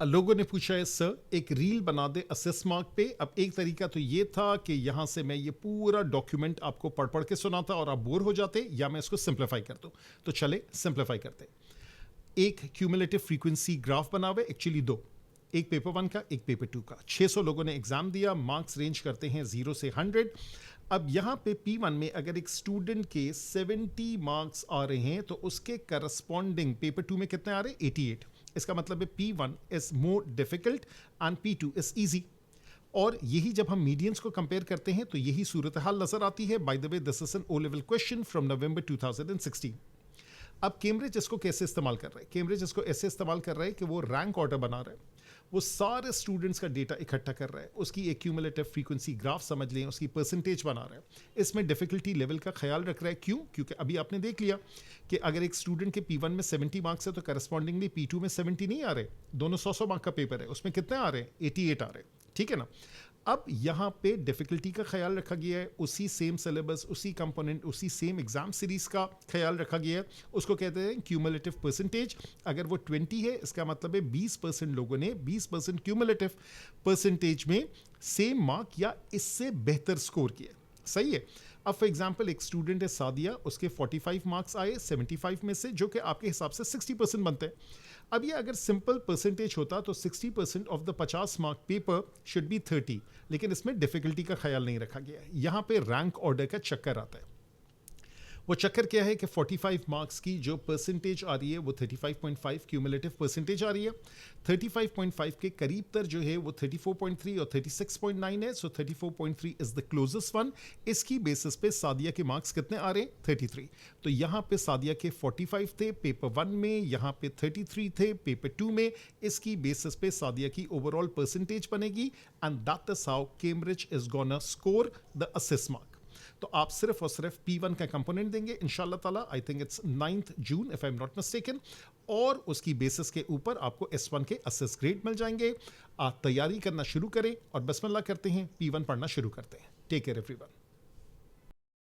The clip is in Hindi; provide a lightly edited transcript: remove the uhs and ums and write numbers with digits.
लोगों ने पूछा है सर एक रील बना दे असेस मार्क पे। अब एक तरीका तो ये था कि यहाँ से मैं ये पूरा डॉक्यूमेंट आपको पढ़ पढ़ के सुनाता और आप बोर हो जाते, या मैं इसको सिंप्लीफाई कर दूँ। तो चले सिंप्लीफाई करते। एक क्यूमुलेटिव फ्रीक्वेंसी ग्राफ बनावे, एक्चुअली दो, एक पेपर 1 का एक पेपर 2 का। 600 लोगों ने एग्जाम दिया, मार्क्स रेंज करते हैं 0 से 100। अब यहाँ पे P1 में अगर एक स्टूडेंट के 70 मार्क्स आ रहे हैं तो उसके करस्पॉन्डिंग पेपर 2 में कितने आ रहे हैं? 88। इसका मतलब है P1 is more difficult and P2 is easy. और यही जब हम मीडियंस को कंपेयर करते हैं तो यही सूरत हाल नजर आती है। By the way this is an O level question from November 2016। अब कैम्ब्रिज इसको कैसे इस्तेमाल कर रहा है? कैम्ब्रिज इसको ऐसे इस्तेमाल कर रहा है कि वो रैंक ऑर्डर बना रहा है, वो सारे स्टूडेंट्स का डेटा इकट्ठा कर रहा है, उसकी एक क्यूमुलेटिव फ्रीक्वेंसी ग्राफ समझ लें, उसकी परसेंटेज बना रहा है, इसमें डिफिकल्टी लेवल का ख्याल रख रहा है। क्यों? क्योंकि अभी आपने देख लिया कि अगर एक स्टूडेंट के P1 में 70 मार्क्स है तो करस्पॉन्डिंगली P2 में 70 नहीं आ रहे, दोनों 100 मार्क का पेपर है, उसमें कितने आ रहे हैं? 88 आ रहे हैं, ठीक है ना। अब यहाँ पे डिफिकल्टी का ख्याल रखा गया है, उसी सेम सिलेबस, उसी कंपोनेंट, उसी सेम एग्जाम सीरीज का ख्याल रखा गया है। उसको कहते हैं क्यूमुलेटिव परसेंटेज। अगर वो 20 है इसका मतलब है 20% लोगों ने 20% क्यूमुलेटिव परसेंटेज में सेम मार्क या इससे बेहतर स्कोर किया। सही है। अब फॉर एग्जाम्पल एक स्टूडेंट है सादिया, उसके 45 मार्क्स आए 75 में से, जो कि आपके हिसाब से 60% बनते हैं। अब ये अगर सिंपल परसेंटेज होता तो 60% of the 50 mark paper should be 30, लेकिन इसमें डिफिकल्टी का ख्याल नहीं रखा गया है। यहाँ पे रैंक ऑर्डर का चक्कर आता है। वो चक्कर क्या है कि 45 मार्क्स की जो परसेंटेज आ रही है वो 35.5 क्यूमुलेटिव परसेंटेज आ रही है। 35.5 के करीब तर जो है वो 34.3 और 36.9 है। सो 34.3 इज द क्लोजेस्ट वन। इसकी बेसिस पे सादिया के मार्क्स कितने आ रहे हैं? 33। तो यहाँ पे सादिया के 45 थे पेपर 1 में, यहाँ पे 33 थे पेपर 2 में। इसकी बेसिस पे सादिया की ओवरऑल परसेंटेज बनेगी and that is how Cambridge is gonna score the assess mark. तो आप सिर्फ और सिर्फ P1 का कंपोनेंट देंगे इंशाल्लाह ताला, I think it's 9th June if I am not mistaken, और उसकी बेसिस के ऊपर आपको S1 के असेस ग्रेड मिल जाएंगे। आप तैयारी करना शुरू करें और बिस्मिल्लाह करते हैं, P1 पढ़ना शुरू करते हैं। Take care everyone.